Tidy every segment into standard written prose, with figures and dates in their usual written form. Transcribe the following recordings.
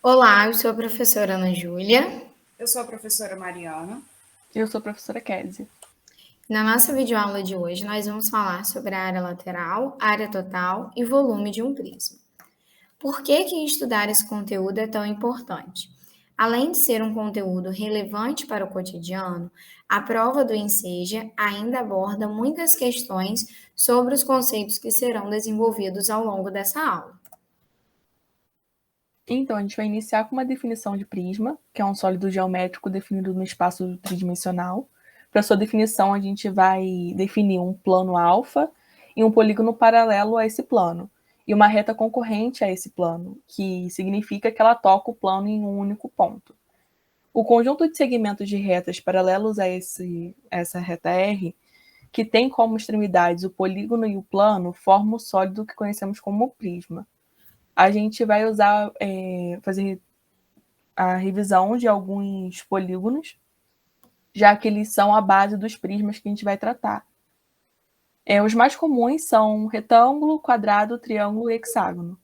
Olá, eu sou a professora Ana Júlia. Eu sou a professora Mariana. Eu sou a professora Kézia. Na nossa videoaula de hoje, nós vamos falar sobre a área lateral, área total e volume de um prisma. Por que estudar esse conteúdo é tão importante? Além de ser um conteúdo relevante para o cotidiano, a prova do Enseja ainda aborda muitas questões sobre os conceitos que serão desenvolvidos ao longo dessa aula. Então, a gente vai iniciar com uma definição de prisma, que é um sólido geométrico definido no espaço tridimensional. Para sua definição, a gente vai definir um plano alfa e um polígono paralelo a esse plano, e uma reta concorrente a esse plano, que significa que ela toca o plano em um único ponto. O conjunto de segmentos de retas paralelos a essa reta R, que tem como extremidades o polígono e o plano, forma o sólido que conhecemos como prisma. A gente vai fazer a revisão de alguns polígonos, já que eles são a base dos prismas que a gente vai tratar. Os mais comuns são retângulo, quadrado, triângulo e hexágono.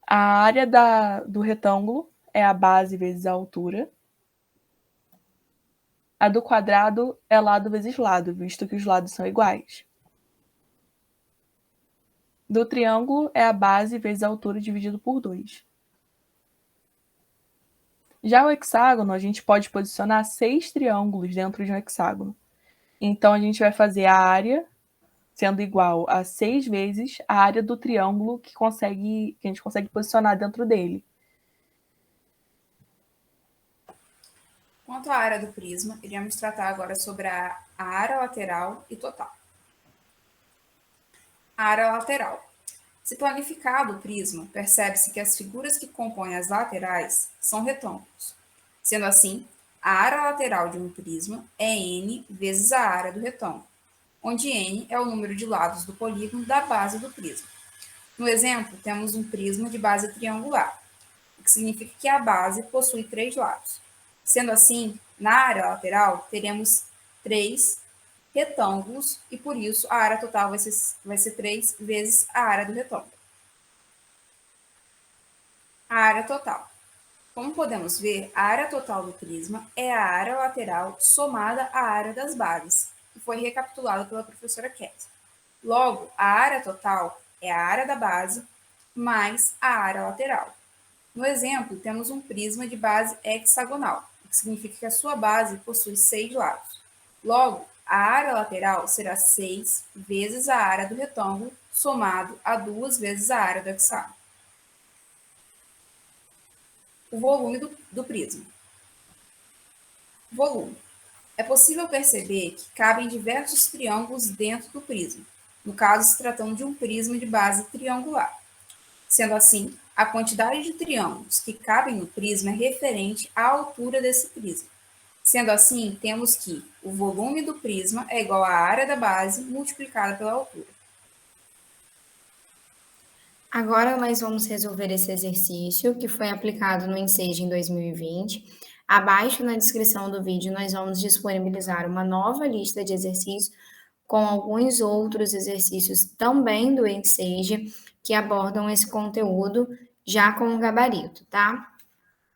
A área do retângulo é a base vezes a altura. A do quadrado é lado vezes lado, visto que os lados são iguais. Do triângulo é a base vezes a altura dividido por 2. Já o hexágono, a gente pode posicionar 6 triângulos dentro de um hexágono. Então, a gente vai fazer a área sendo igual a 6 vezes a área do triângulo que a gente consegue posicionar dentro dele. Quanto à área do prisma, iremos tratar agora sobre a área lateral e total. A área lateral. Se planificado o prisma, percebe-se que as figuras que compõem as laterais são retângulos. Sendo assim, a área lateral de um prisma é n vezes a área do retângulo, onde n é o número de lados do polígono da base do prisma. No exemplo, temos um prisma de base triangular, o que significa que a base possui 3 lados. Sendo assim, na área lateral, teremos 3 retângulos e, por isso, a área total vai ser 3 vezes a área do retângulo. A área total. Como podemos ver, a área total do prisma é a área lateral somada à área das bases, que foi recapitulado pela professora Kézia. Logo, a área total é a área da base mais a área lateral. No exemplo, temos um prisma de base hexagonal, o que significa que a sua base possui 6 lados. Logo, a área lateral será 6 vezes a área do retângulo, somado a 2 vezes a área do hexágono. O volume do prisma. Volume. É possível perceber que cabem diversos triângulos dentro do prisma, no caso se tratando de um prisma de base triangular. Sendo assim, a quantidade de triângulos que cabem no prisma é referente à altura desse prisma. Sendo assim, temos que o volume do prisma é igual à área da base multiplicada pela altura. Agora nós vamos resolver esse exercício que foi aplicado no Enseja em 2020. Abaixo na descrição do vídeo nós vamos disponibilizar uma nova lista de exercícios com alguns outros exercícios também do Enseja que abordam esse conteúdo já com o gabarito, tá?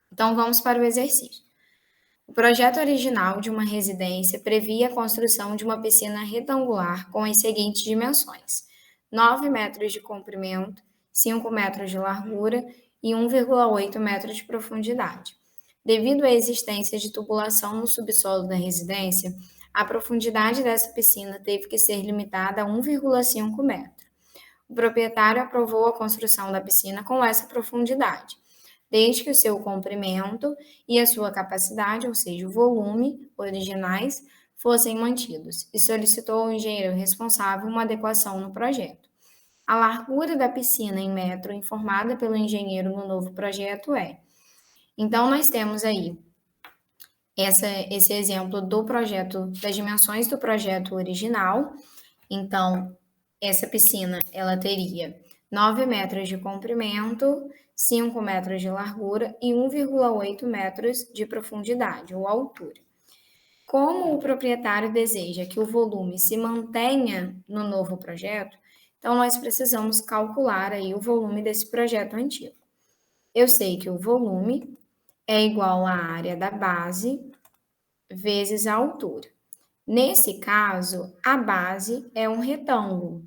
Então vamos para o exercício. O projeto original de uma residência previa a construção de uma piscina retangular com as seguintes dimensões: 9 metros de comprimento, 5 metros de largura e 1,8 metros de profundidade. Devido à existência de tubulação no subsolo da residência, a profundidade dessa piscina teve que ser limitada a 1,5 metro. O proprietário aprovou a construção da piscina com essa profundidade, desde que o seu comprimento e a sua capacidade, ou seja, o volume originais, fossem mantidos, e solicitou ao engenheiro responsável uma adequação no projeto. A largura da piscina em metro informada pelo engenheiro no novo projeto é. Então, nós temos aí esse exemplo do projeto, das dimensões do projeto original. Então, essa piscina, ela teria 9 metros de comprimento, 5 metros de largura e 1,8 metros de profundidade, ou altura. Como o proprietário deseja que o volume se mantenha no novo projeto, então nós precisamos calcular aí o volume desse projeto antigo. eu sei que o volume é igual à área da base vezes a altura. Nesse caso, a base é um retângulo.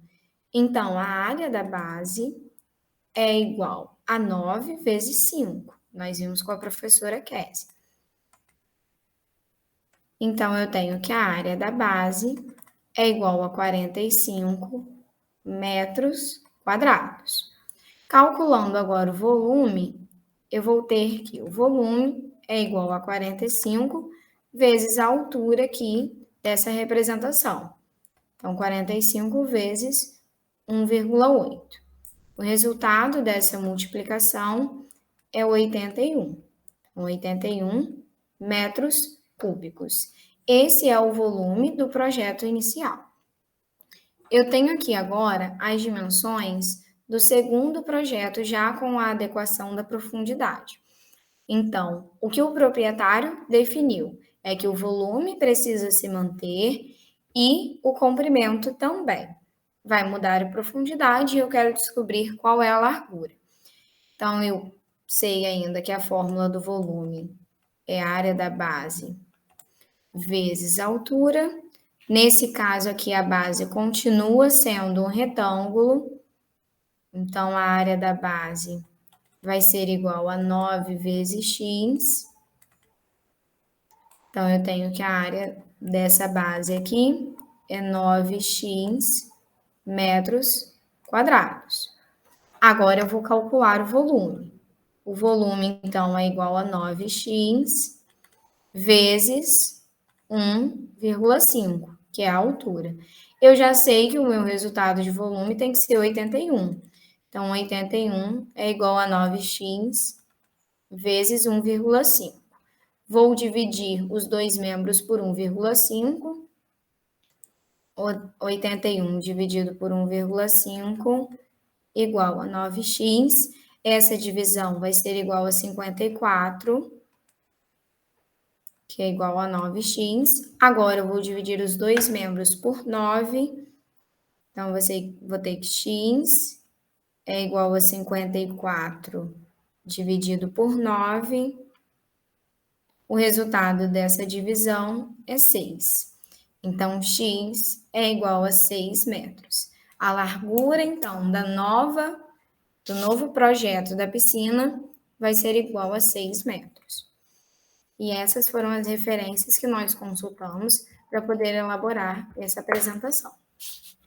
Então, a área da base é igual a 9 vezes 5. Nós vimos com a professora Kézia. Então, eu tenho que a área da base é igual a 45 metros quadrados. Calculando agora o volume, eu vou ter que o volume é igual a 45 vezes a altura aqui dessa representação. Então, 45 vezes 1,8. O resultado dessa multiplicação é 81. 81 metros cúbicos. Esse é o volume do projeto inicial. Eu tenho aqui agora as dimensões do segundo projeto, já com a adequação da profundidade. Então, o que o proprietário definiu é que o volume precisa se manter e o comprimento também. Vai mudar a profundidade e eu quero descobrir qual é a largura. Então, eu sei ainda que a fórmula do volume é a área da base vezes a altura. Nesse caso aqui, a base continua sendo um retângulo. Então, a área da base vai ser igual a 9 vezes x. Então, eu tenho que a área dessa base aqui é 9x metros quadrados. Agora, eu vou calcular o volume. O volume, então, é igual a 9x vezes 1,5, que é a altura. Eu já sei que o meu resultado de volume tem que ser 81. Então, 81 é igual a 9x vezes 1,5. Vou dividir os dois membros por 1,5. 81 dividido por 1,5 igual a 9x. Essa divisão vai ser igual a 54, que é igual a 9x. Agora, eu vou dividir os dois membros por 9. Então, vou ter que x é igual a 54 dividido por 9. O resultado dessa divisão é 6. Então, x é igual a 6 metros. A largura, então, do novo projeto da piscina vai ser igual a 6 metros. E essas foram as referências que nós consultamos para poder elaborar essa apresentação.